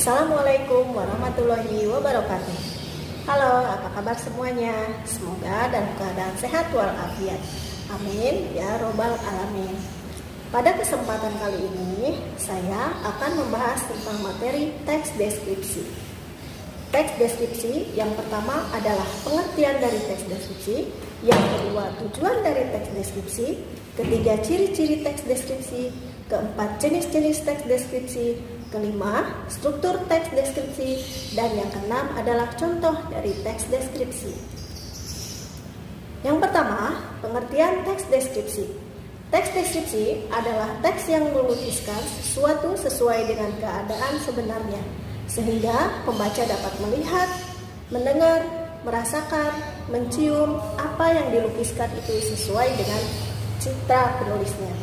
Assalamualaikum warahmatullahi wabarakatuh. Halo, apa kabar semuanya? Semoga dalam keadaan sehat walafiat. Amin ya robbal alamin. Pada kesempatan kali ini, saya akan membahas tentang materi teks deskripsi. Teks deskripsi yang pertama adalah pengertian dari teks deskripsi, yang kedua tujuan dari teks deskripsi, ketiga ciri-ciri teks deskripsi, keempat jenis-jenis teks deskripsi, kelima struktur teks deskripsi, dan yang keenam adalah contoh dari teks deskripsi. Yang pertama, pengertian teks deskripsi. Teks deskripsi adalah teks yang melukiskan sesuatu sesuai dengan keadaan sebenarnya, sehingga pembaca dapat melihat, mendengar, merasakan, mencium apa yang dilukiskan itu sesuai dengan citra penulisnya.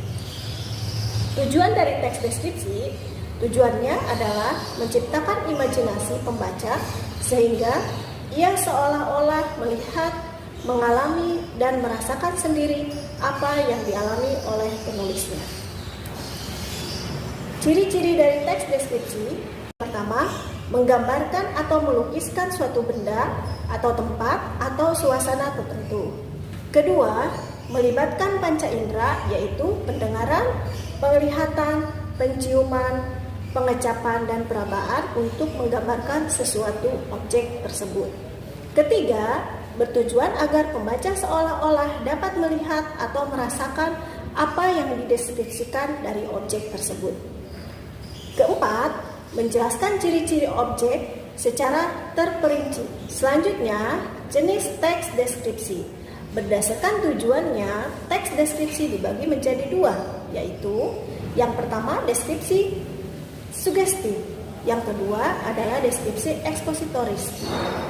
Tujuan dari teks deskripsi, tujuannya adalah menciptakan imajinasi pembaca sehingga ia seolah-olah melihat, mengalami, dan merasakan sendiri apa yang dialami oleh penulisnya. Ciri-ciri dari teks deskripsi: pertama, menggambarkan atau melukiskan suatu benda atau tempat atau suasana tertentu. Kedua, melibatkan panca indera, yaitu pendengaran, penglihatan, penciuman, pengecapan, dan perabaan untuk menggambarkan sesuatu objek tersebut. Ketiga, bertujuan agar pembaca seolah-olah dapat melihat atau merasakan apa yang dideskripsikan dari objek tersebut. Keempat, menjelaskan ciri-ciri objek secara terperinci. Selanjutnya, jenis teks deskripsi. Berdasarkan tujuannya, teks deskripsi dibagi menjadi dua, yaitu yang pertama deskripsi sugestif, yang kedua adalah deskripsi ekspositoris.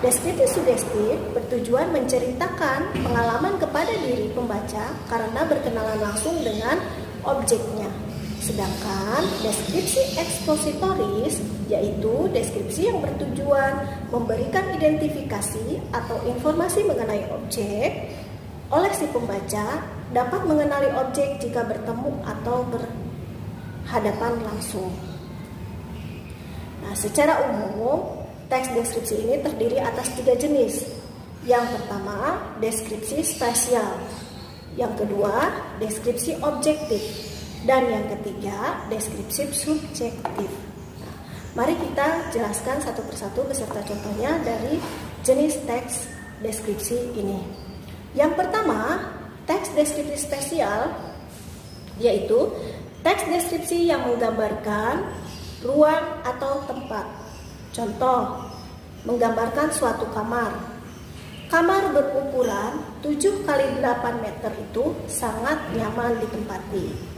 Deskripsi sugestif bertujuan menceritakan pengalaman kepada diri pembaca karena berkenalan langsung dengan objeknya. Sedangkan deskripsi ekspositoris yaitu deskripsi yang bertujuan memberikan identifikasi atau informasi mengenai objek oleh si pembaca, dapat mengenali objek jika bertemu atau berhadapan langsung. Nah, secara umum teks deskripsi ini terdiri atas 3 jenis. Yang pertama, deskripsi spasial. Yang kedua, deskripsi objektif. Dan yang ketiga, deskripsi subjektif. Nah, mari kita jelaskan satu persatu beserta contohnya dari jenis teks deskripsi ini. Yang pertama, teks deskripsi spasial, yaitu teks deskripsi yang menggambarkan ruang atau tempat. Contoh, menggambarkan suatu kamar. Kamar berukuran 7x8 meter itu sangat nyaman ditempati.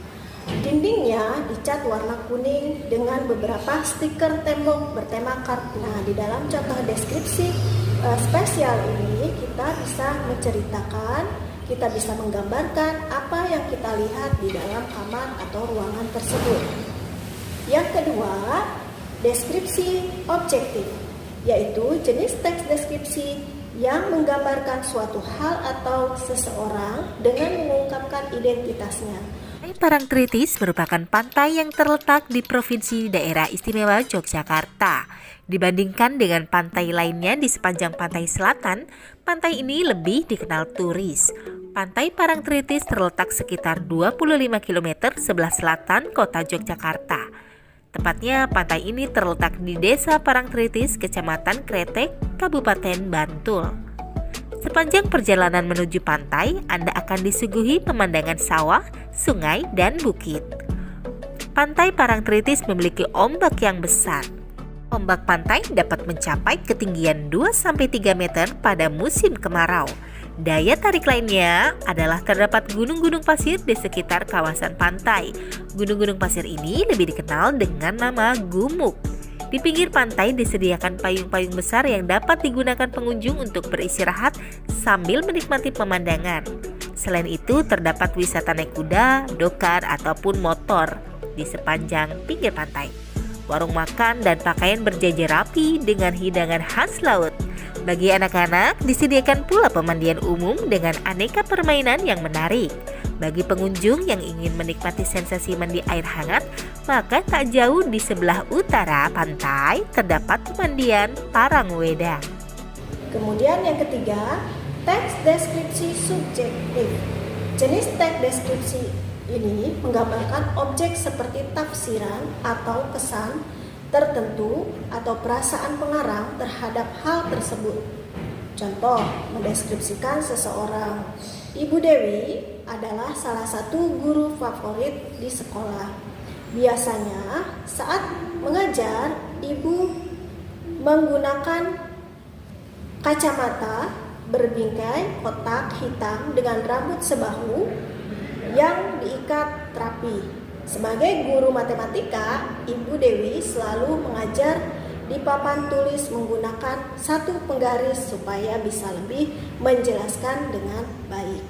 Dindingnya dicat warna kuning dengan beberapa stiker tembok bertema kartun. Nah, di dalam contoh deskripsi spasial ini kita bisa menceritakan, kita bisa menggambarkan apa yang kita lihat di dalam kamar atau ruangan tersebut. Yang kedua, deskripsi objektif, yaitu jenis teks deskripsi yang menggambarkan suatu hal atau seseorang dengan mengungkapkan identitasnya. Pantai Parangtritis merupakan pantai yang terletak di Provinsi Daerah Istimewa Yogyakarta. Dibandingkan dengan pantai lainnya di sepanjang pantai selatan, pantai ini lebih dikenal turis. Pantai Parangtritis terletak sekitar 25 km sebelah selatan kota Yogyakarta. Tepatnya pantai ini terletak di Desa Parangtritis, Kecamatan Kretek, Kabupaten Bantul. Sepanjang perjalanan menuju pantai, Anda akan disuguhi pemandangan sawah, sungai, dan bukit. Pantai Parangtritis memiliki ombak yang besar. Ombak pantai dapat mencapai ketinggian 2-3 meter pada musim kemarau. Daya tarik lainnya adalah terdapat gunung-gunung pasir di sekitar kawasan pantai. Gunung-gunung pasir ini lebih dikenal dengan nama gumuk. Di pinggir pantai disediakan payung-payung besar yang dapat digunakan pengunjung untuk beristirahat sambil menikmati pemandangan. Selain itu, terdapat wisata naik kuda, dokar, ataupun motor di sepanjang pinggir pantai. Warung makan dan pakaian berjajar rapi dengan hidangan khas laut. Bagi anak-anak, disediakan pula pemandian umum dengan aneka permainan yang menarik. Bagi pengunjung yang ingin menikmati sensasi mandi air hangat, maka tak jauh di sebelah utara pantai terdapat pemandian Parangweda. Kemudian yang ketiga, teks deskripsi subjektif. Jenis teks deskripsi ini menggambarkan objek seperti tafsiran atau kesan tertentu atau perasaan pengarang terhadap hal tersebut. Contoh, mendeskripsikan seseorang. Ibu Dewi adalah salah satu guru favorit di sekolah. Biasanya saat mengajar, ibu menggunakan kacamata berbingkai kotak hitam dengan rambut sebahu yang diikat rapi. Sebagai guru matematika, Ibu Dewi selalu mengajar di papan tulis menggunakan satu penggaris supaya bisa lebih menjelaskan dengan baik.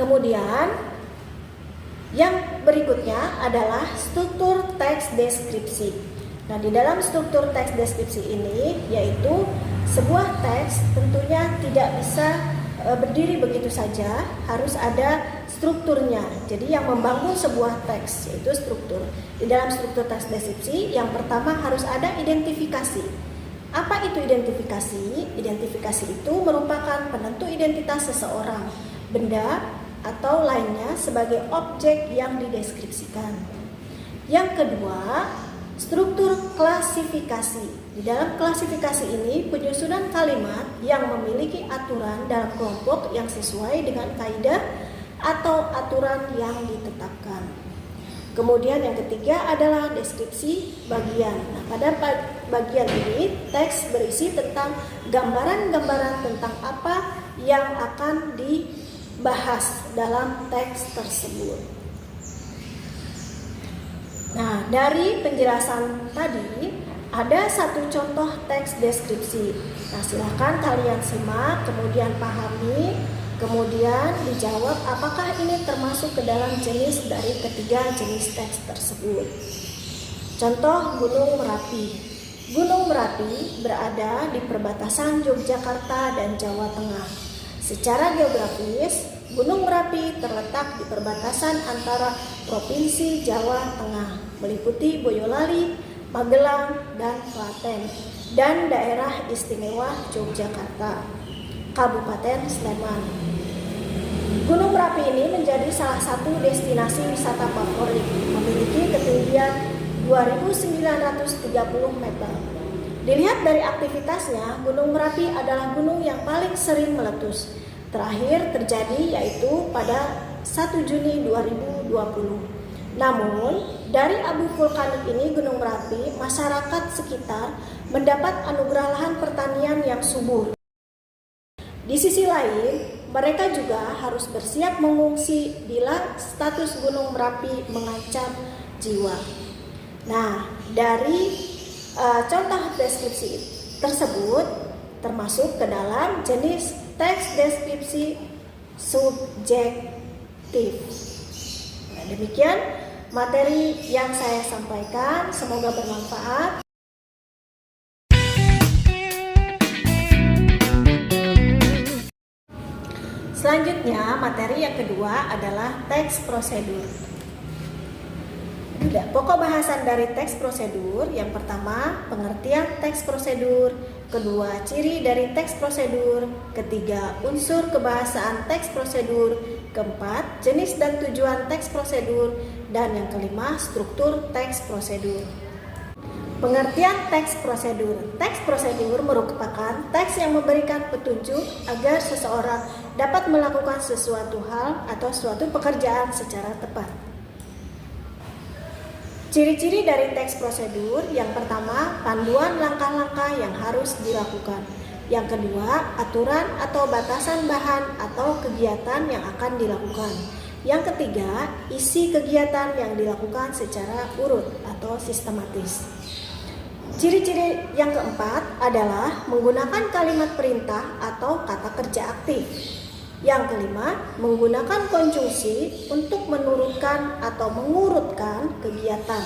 Kemudian yang berikutnya adalah struktur teks deskripsi. Nah, di dalam struktur teks deskripsi ini yaitu sebuah teks tentunya tidak bisa berdiri begitu saja, harus ada strukturnya. Jadi yang membangun sebuah teks yaitu struktur. Di dalam struktur teks deskripsi yang pertama harus ada identifikasi. Apa itu identifikasi? Identifikasi itu merupakan penentu identitas seseorang, benda atau lainnya sebagai objek yang dideskripsikan. Yang kedua, struktur klasifikasi. Di dalam klasifikasi ini penyusunan kalimat yang memiliki aturan dalam kelompok yang sesuai dengan kaidah atau aturan yang ditetapkan. Kemudian yang ketiga adalah deskripsi bagian. Nah, pada bagian ini teks berisi tentang gambaran-gambaran tentang apa yang akan dibahas dalam teks tersebut. Nah, dari penjelasan tadi ada satu contoh teks deskripsi. Nah, silakan kalian simak, kemudian pahami, kemudian dijawab apakah ini termasuk ke dalam jenis dari ketiga jenis teks tersebut. Contoh Gunung Merapi. Gunung Merapi berada di perbatasan Yogyakarta dan Jawa Tengah. Secara geografis, Gunung Merapi terletak di perbatasan antara Provinsi Jawa Tengah, meliputi Boyolali, Magelang, dan Klaten, dan daerah istimewa Yogyakarta, Kabupaten Sleman. Gunung Merapi ini menjadi salah satu destinasi wisata favorit, memiliki ketinggian 2.930 meter. Dilihat dari aktivitasnya, Gunung Merapi adalah gunung yang paling sering meletus. Terakhir terjadi yaitu pada 1 Juni 2020. Namun, dari abu vulkanik ini Gunung Merapi, masyarakat sekitar mendapat anugerah lahan pertanian yang subur. Di sisi lain, mereka juga harus bersiap mengungsi bila status Gunung Merapi mengancam jiwa. Nah, dari contoh deskripsi tersebut termasuk ke dalam jenis teks deskripsi subjektif. Nah, demikian materi yang saya sampaikan, semoga bermanfaat. Selanjutnya, materi yang kedua adalah teks prosedur. Pokok bahasan dari teks prosedur, yang pertama, pengertian teks prosedur, kedua, ciri dari teks prosedur, ketiga, unsur kebahasaan teks prosedur, keempat, jenis dan tujuan teks prosedur, dan yang kelima, struktur teks prosedur. Pengertian teks prosedur. Teks prosedur merupakan teks yang memberikan petunjuk agar seseorang dapat melakukan sesuatu hal atau suatu pekerjaan secara tepat. Ciri-ciri dari teks prosedur, yang pertama, panduan langkah-langkah yang harus dilakukan. Yang kedua, aturan atau batasan bahan atau kegiatan yang akan dilakukan. Yang ketiga, isi kegiatan yang dilakukan secara urut atau sistematis. Ciri-ciri yang keempat adalah menggunakan kalimat perintah atau kata kerja aktif. Yang kelima, menggunakan konjungsi untuk menurutkan atau mengurutkan kegiatan.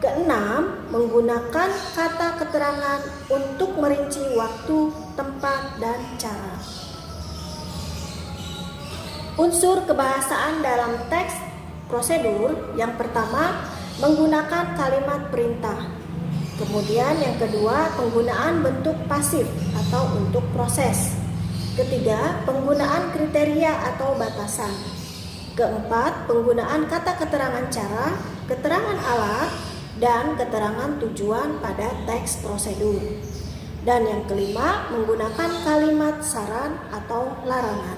Keenam, menggunakan kata keterangan untuk merinci waktu, tempat, dan cara. Unsur kebahasaan dalam teks prosedur yang pertama menggunakan kalimat perintah. Kemudian yang kedua penggunaan bentuk pasif atau untuk proses. Ketiga, penggunaan kriteria atau batasan. Keempat, penggunaan kata keterangan cara, keterangan alat, dan keterangan tujuan pada teks prosedur. Dan yang kelima, menggunakan kalimat saran atau larangan.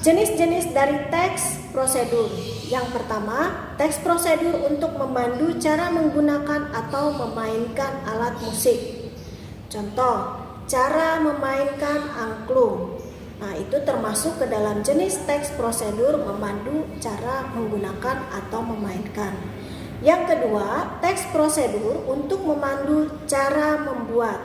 Jenis-jenis dari teks prosedur. Yang pertama, teks prosedur untuk memandu cara menggunakan atau memainkan alat musik. Contoh, cara memainkan angklung. Nah, itu termasuk ke dalam jenis teks prosedur memandu cara menggunakan atau memainkan. Yang kedua, teks prosedur untuk memandu cara membuat.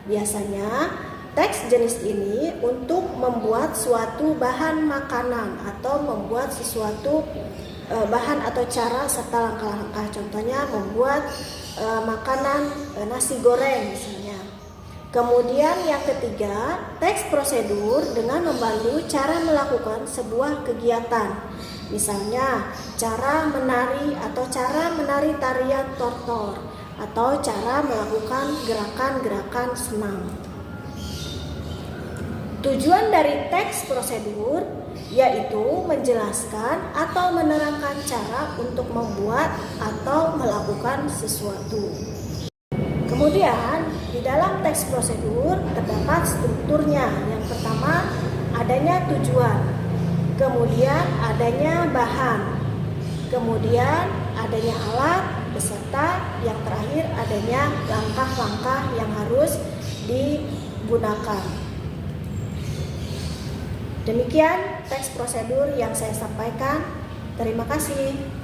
Biasanya, teks jenis ini untuk membuat suatu bahan makanan atau membuat sesuatu bahan atau cara serta langkah-langkah. Contohnya membuat makanan nasi goreng misalnya. Kemudian yang ketiga, teks prosedur dengan membantu cara melakukan sebuah kegiatan. Misalnya, cara menari atau cara menari tarian tortor atau cara melakukan gerakan-gerakan senam. Tujuan dari teks prosedur yaitu menjelaskan atau menerangkan cara untuk membuat atau melakukan sesuatu. Kemudian, di dalam teks prosedur terdapat strukturnya. Yang pertama, adanya tujuan. Kemudian, adanya bahan. Kemudian, adanya alat beserta yang terakhir adanya langkah-langkah yang harus digunakan. Demikian teks prosedur yang saya sampaikan. Terima kasih.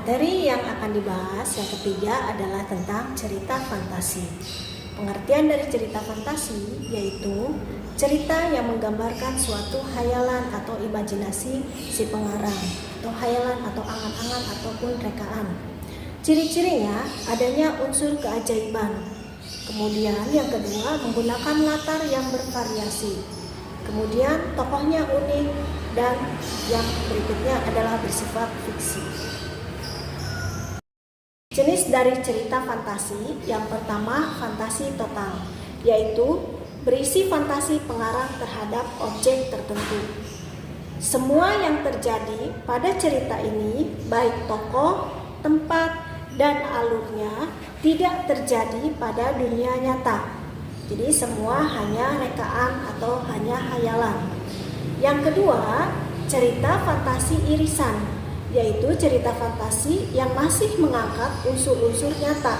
Materi yang akan dibahas yang ketiga adalah tentang cerita fantasi. Pengertian dari cerita fantasi yaitu cerita yang menggambarkan suatu hayalan atau imajinasi si pengarang, atau hayalan atau angan-angan ataupun rekaan. Ciri-cirinya adanya unsur keajaiban. Kemudian yang kedua menggunakan latar yang bervariasi. Kemudian tokohnya unik dan yang berikutnya adalah bersifat fiksi. Jenis dari cerita fantasi yang pertama fantasi total, yaitu berisi fantasi pengarang terhadap objek tertentu. Semua yang terjadi pada cerita ini, baik tokoh, tempat, dan alurnya tidak terjadi pada dunia nyata. Jadi semua hanya rekaan atau hanya hayalan. Yang kedua, cerita fantasi irisan, yaitu cerita fantasi yang masih mengangkat unsur-unsur nyata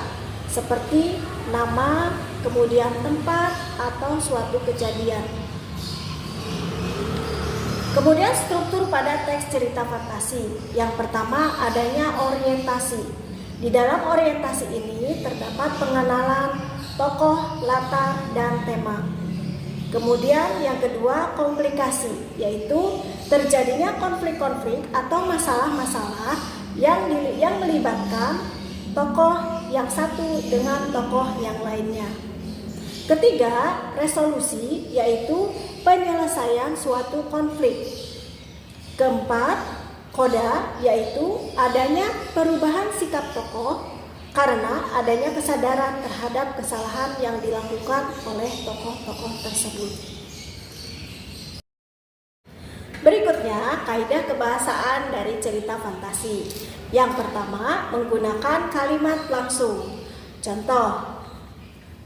seperti nama, kemudian tempat, atau suatu kejadian. Kemudian struktur pada teks cerita fantasi. Yang pertama adanya orientasi. Di dalam orientasi ini terdapat pengenalan tokoh, latar, dan tema. Kemudian yang kedua komplikasi, yaitu terjadinya konflik-konflik atau masalah-masalah yang melibatkan tokoh yang satu dengan tokoh yang lainnya. Ketiga, resolusi, yaitu penyelesaian suatu konflik. Keempat, koda, yaitu adanya perubahan sikap tokoh karena adanya kesadaran terhadap kesalahan yang dilakukan oleh tokoh-tokoh tersebut. Berikutnya, kaidah kebahasaan dari cerita fantasi. Yang pertama, menggunakan kalimat langsung. Contoh,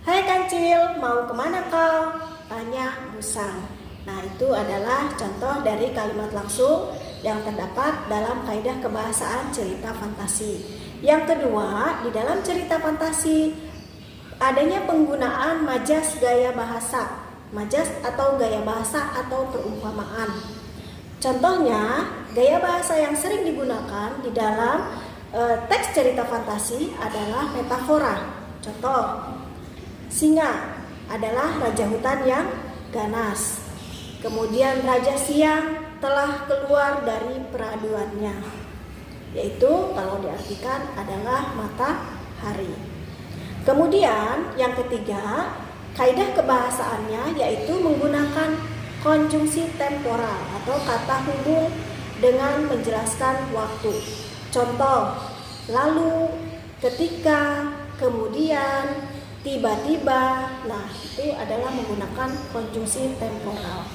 "Hai kancil, mau kemana kau?" tanya musang. Nah, itu adalah contoh dari kalimat langsung yang terdapat dalam kaidah kebahasaan cerita fantasi. Yang kedua, di dalam cerita fantasi adanya penggunaan majas gaya bahasa. Majas atau gaya bahasa atau perumpamaan. Contohnya, gaya bahasa yang sering digunakan di dalam teks cerita fantasi adalah metafora. Contoh, singa adalah raja hutan yang ganas. Kemudian raja siang telah keluar dari peraduannya, yaitu kalau diartikan adalah matahari. Kemudian yang ketiga, kaidah kebahasaannya yaitu menggunakan konjungsi temporal atau kata hubung dengan menjelaskan waktu. Contoh, lalu, ketika, kemudian, tiba-tiba. Nah, itu adalah menggunakan konjungsi temporal.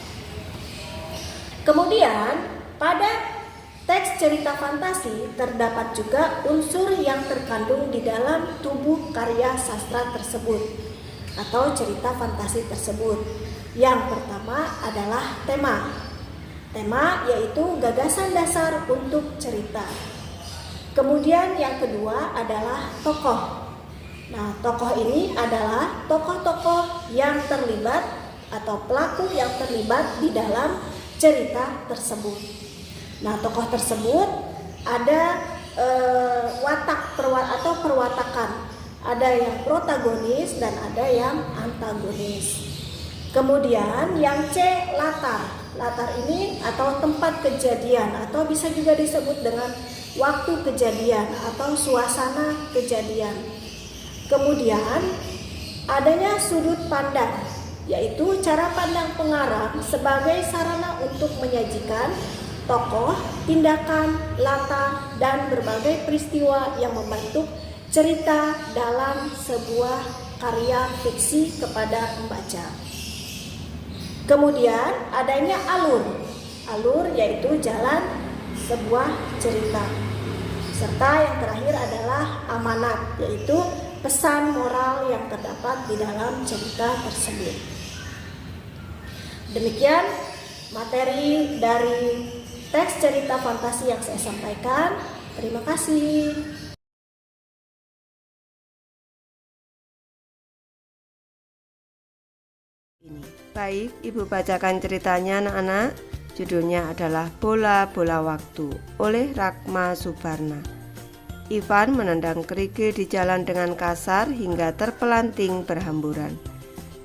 Kemudian, pada teks cerita fantasi terdapat juga unsur yang terkandung di dalam tubuh karya sastra tersebut atau cerita fantasi tersebut. Yang pertama adalah tema. Tema yaitu gagasan dasar untuk cerita. Kemudian yang kedua adalah tokoh. Nah, tokoh ini adalah tokoh-tokoh yang terlibat atau pelaku yang terlibat di dalam cerita tersebut. Nah, tokoh tersebut ada watak atau perwatakan. Ada yang protagonis dan ada yang antagonis. Kemudian yang C, latar. Latar ini atau tempat kejadian atau bisa juga disebut dengan waktu kejadian atau suasana kejadian. Kemudian adanya sudut pandang, yaitu cara pandang pengarang sebagai sarana untuk menyajikan tokoh, tindakan, latar, dan berbagai peristiwa yang membentuk cerita dalam sebuah karya fiksi kepada pembaca. Kemudian adanya alur. Alur yaitu jalan sebuah cerita. Serta yang terakhir adalah amanat, yaitu pesan moral yang terdapat di dalam cerita tersebut. Demikian materi dari teks cerita fantasi yang saya sampaikan. Terima kasih. Baik, Ibu bacakan ceritanya anak-anak. Judulnya adalah Bola-Bola Waktu oleh Rakma Subarna. Ivan menendang kerikil di jalan dengan kasar hingga terpelanting berhamburan.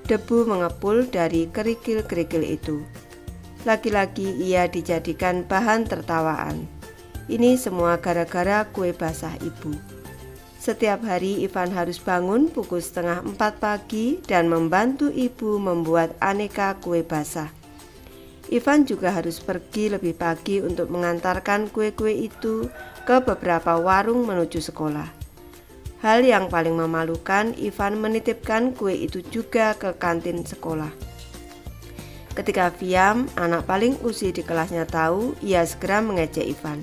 Debu mengepul dari kerikil-kerikil itu. Lagi-lagi ia dijadikan bahan tertawaan. Ini semua gara-gara kue basah ibu. Setiap hari Ivan harus bangun pukul 3:30 pagi dan membantu ibu membuat aneka kue basah. Ivan juga harus pergi lebih pagi untuk mengantarkan kue-kue itu ke beberapa warung menuju sekolah. Hal yang paling memalukan, Ivan menitipkan kue itu juga ke kantin sekolah. Ketika Viam, anak paling usil di kelasnya tahu, ia segera mengejek Ivan.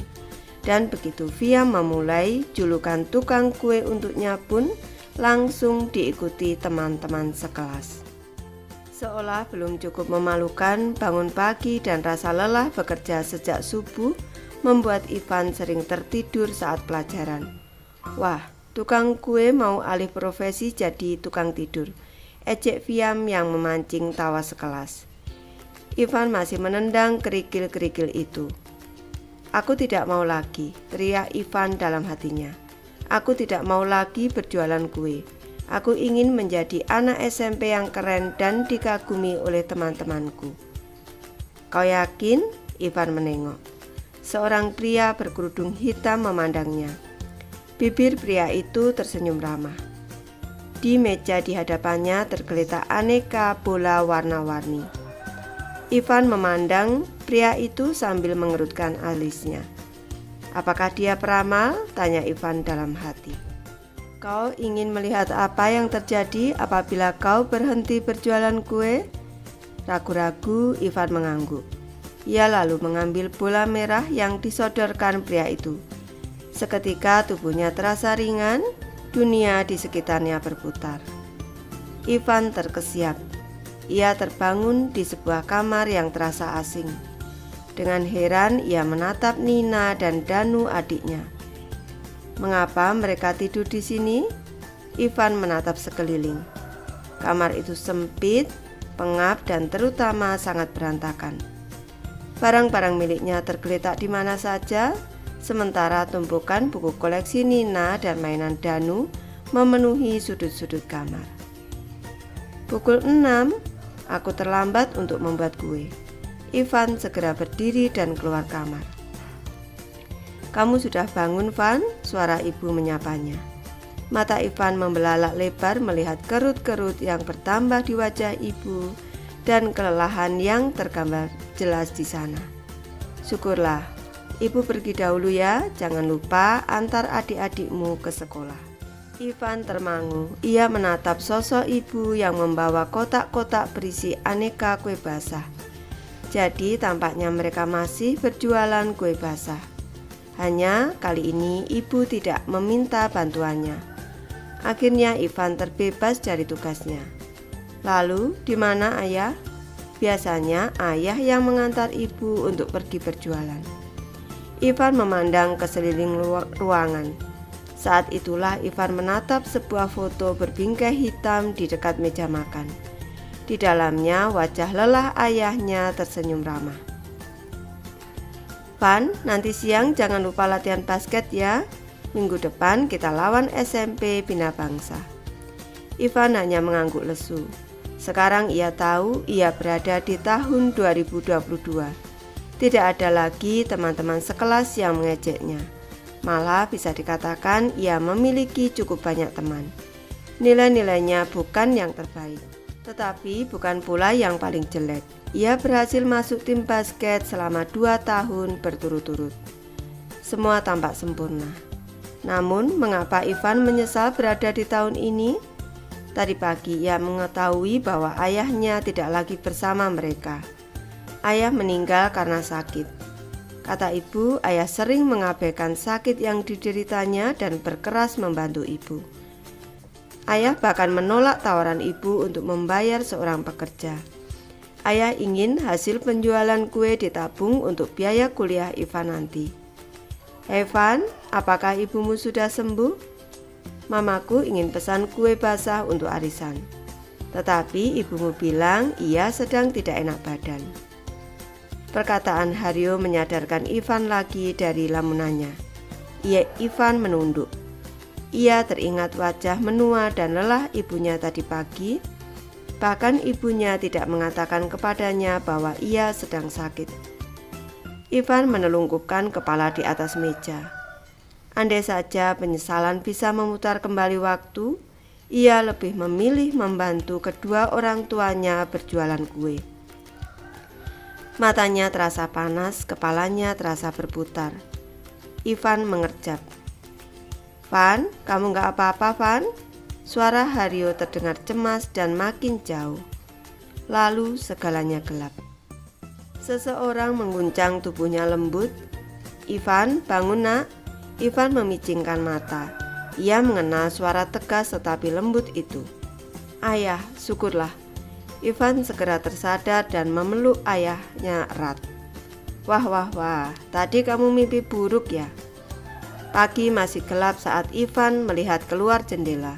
Dan begitu Viam memulai, julukan tukang kue untuknya pun langsung diikuti teman-teman sekelas. Seolah belum cukup memalukan, bangun pagi dan rasa lelah bekerja sejak subuh membuat Ivan sering tertidur saat pelajaran. Wah, tukang kue mau alih profesi jadi tukang tidur, ejek Viam yang memancing tawa sekelas. Ivan masih menendang kerikil-kerikil itu. Aku tidak mau lagi, teriak Ivan dalam hatinya. Aku tidak mau lagi berjualan kue. Aku ingin menjadi anak SMP yang keren dan dikagumi oleh teman-temanku. Kau yakin? Ivan menengok. Seorang pria berkerudung hitam memandangnya. Bibir pria itu tersenyum ramah. Di meja di hadapannya tergeletak aneka bola warna-warni. Ivan memandang pria itu sambil mengerutkan alisnya. Apakah dia peramal? Tanya Ivan dalam hati. Kau ingin melihat apa yang terjadi apabila kau berhenti berjualan kue? Ragu-ragu Ivan mengangguk. Ia lalu mengambil bola merah yang disodorkan pria itu. Seketika tubuhnya terasa ringan, dunia di sekitarnya berputar. Ivan terkesiap. Ia terbangun di sebuah kamar yang terasa asing. Dengan heran ia menatap Nina dan Danu adiknya. Mengapa mereka tidur di sini? Ivan menatap sekeliling. Kamar itu sempit, pengap dan terutama sangat berantakan. Barang-barang miliknya tergeletak di mana saja, sementara tumpukan buku koleksi Nina dan mainan Danu memenuhi sudut-sudut kamar. Pukul 6, aku terlambat untuk membuat kue. Ivan segera berdiri dan keluar kamar. Kamu sudah bangun, Van? Suara ibu menyapanya. Mata Ivan membelalak lebar melihat kerut-kerut yang bertambah di wajah ibu dan kelelahan yang tergambar jelas di sana. Syukurlah, ibu pergi dahulu ya, jangan lupa antar adik-adikmu ke sekolah. Ivan termangu, ia menatap sosok ibu yang membawa kotak-kotak berisi aneka kue basah. Jadi tampaknya mereka masih berjualan kue basah. Hanya kali ini ibu tidak meminta bantuannya. Akhirnya Ivan terbebas dari tugasnya. Lalu di mana ayah? Biasanya ayah yang mengantar ibu untuk pergi berjualan. Ivan memandang ke sekeliling ruangan. Saat itulah Ivan menatap sebuah foto berbingkai hitam di dekat meja makan. Di dalamnya wajah lelah ayahnya tersenyum ramah. Van, nanti siang jangan lupa latihan basket ya. Minggu depan kita lawan SMP Bina Bangsa. Ivan hanya mengangguk lesu. Sekarang ia tahu ia berada di tahun 2022. Tidak ada lagi teman-teman sekelas yang mengejeknya. Malah bisa dikatakan ia memiliki cukup banyak teman. Nilai-nilainya bukan yang terbaik, tetapi bukan pula yang paling jelek. Ia berhasil masuk tim basket selama 2 tahun berturut-turut. Semua tampak sempurna. Namun, mengapa Ivan menyesal berada di tahun ini? Tadi pagi ia mengetahui bahwa ayahnya tidak lagi bersama mereka. Ayah meninggal karena sakit. Kata ibu, ayah sering mengabaikan sakit yang dideritanya dan berkeras membantu ibu. Ayah bahkan menolak tawaran ibu untuk membayar seorang pekerja. Ayah ingin hasil penjualan kue ditabung untuk biaya kuliah Ivan nanti. Evan, apakah ibumu sudah sembuh? Mamaku ingin pesan kue basah untuk arisan. Tetapi ibumu bilang ia sedang tidak enak badan. Perkataan Haryo menyadarkan Ivan lagi dari lamunannya. Ivan menunduk. Ia teringat wajah menua dan lelah ibunya tadi pagi. Bahkan ibunya tidak mengatakan kepadanya bahwa ia sedang sakit. Ivan menelungkupkan kepala di atas meja. Andai saja penyesalan bisa memutar kembali waktu, ia lebih memilih membantu kedua orang tuanya berjualan kue. Matanya terasa panas, kepalanya terasa berputar. Ivan mengerjap. "Van, kamu gak apa-apa, Van?" Suara Haryo terdengar cemas dan makin jauh. Lalu segalanya gelap. Seseorang mengguncang tubuhnya lembut. "Ivan, bangun nak." Ivan memicingkan mata. Ia mengenal suara tegas tetapi lembut itu. "Ayah, syukurlah." Ivan segera tersadar dan memeluk ayahnya erat. Wah, tadi kamu mimpi buruk ya?" Pagi masih gelap saat Ivan melihat keluar jendela.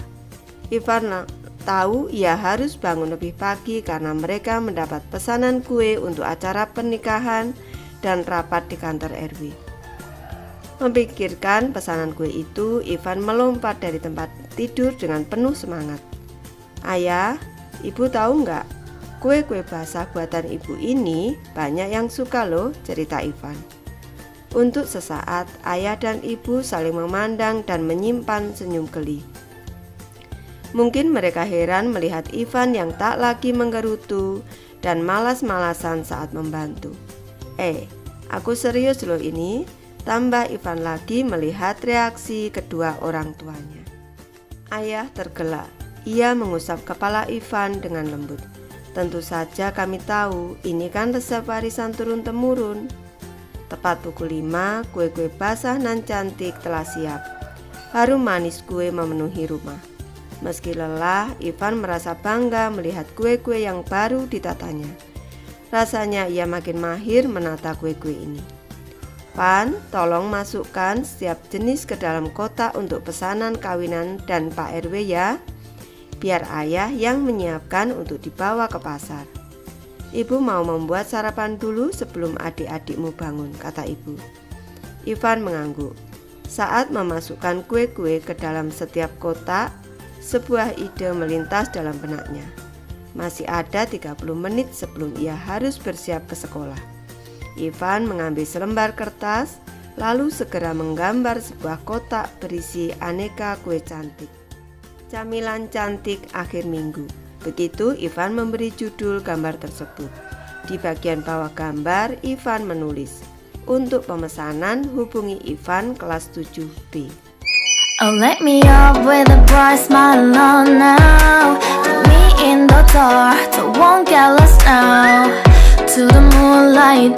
Ivan tahu ia harus bangun lebih pagi karena mereka mendapat pesanan kue untuk acara pernikahan dan rapat di kantor RW. Memikirkan pesanan kue itu, Ivan melompat dari tempat tidur dengan penuh semangat. "Ayah, ibu tahu nggak? Kue-kue basah buatan ibu ini banyak yang suka loh," cerita Ivan. Untuk sesaat, ayah dan ibu saling memandang dan menyimpan senyum geli. Mungkin mereka heran melihat Ivan yang tak lagi menggerutu dan malas-malasan saat membantu. Aku serius loh ini," tambah Ivan lagi melihat reaksi kedua orang tuanya. Ayah tergelak. Ia mengusap kepala Ivan dengan lembut. "Tentu saja kami tahu, ini kan resep warisan turun-temurun." Tepat pukul 5, kue-kue basah nan cantik telah siap. Harum manis kue memenuhi rumah. Meski lelah, Ivan merasa bangga melihat kue-kue yang baru ditatanya. Rasanya ia makin mahir menata kue-kue ini. "Van, tolong masukkan setiap jenis ke dalam kotak untuk pesanan kawinan dan Pak RW ya. Biar ayah yang menyiapkan untuk dibawa ke pasar. Ibu mau membuat sarapan dulu sebelum adik-adikmu bangun," kata ibu. Ivan mengangguk. Saat memasukkan kue-kue ke dalam setiap kotak, sebuah ide melintas dalam benaknya. Masih ada 30 menit sebelum ia harus bersiap ke sekolah. Ivan mengambil selembar kertas, lalu segera menggambar sebuah kotak berisi aneka kue cantik. Camilan cantik akhir minggu. Begitu Ivan memberi judul gambar tersebut. Di bagian bawah gambar, Ivan menulis, "Untuk pemesanan hubungi Ivan kelas 7B." Oh, let me up with a bright smile on now. Put me in the dark, so won't get lost now. To the moonlight,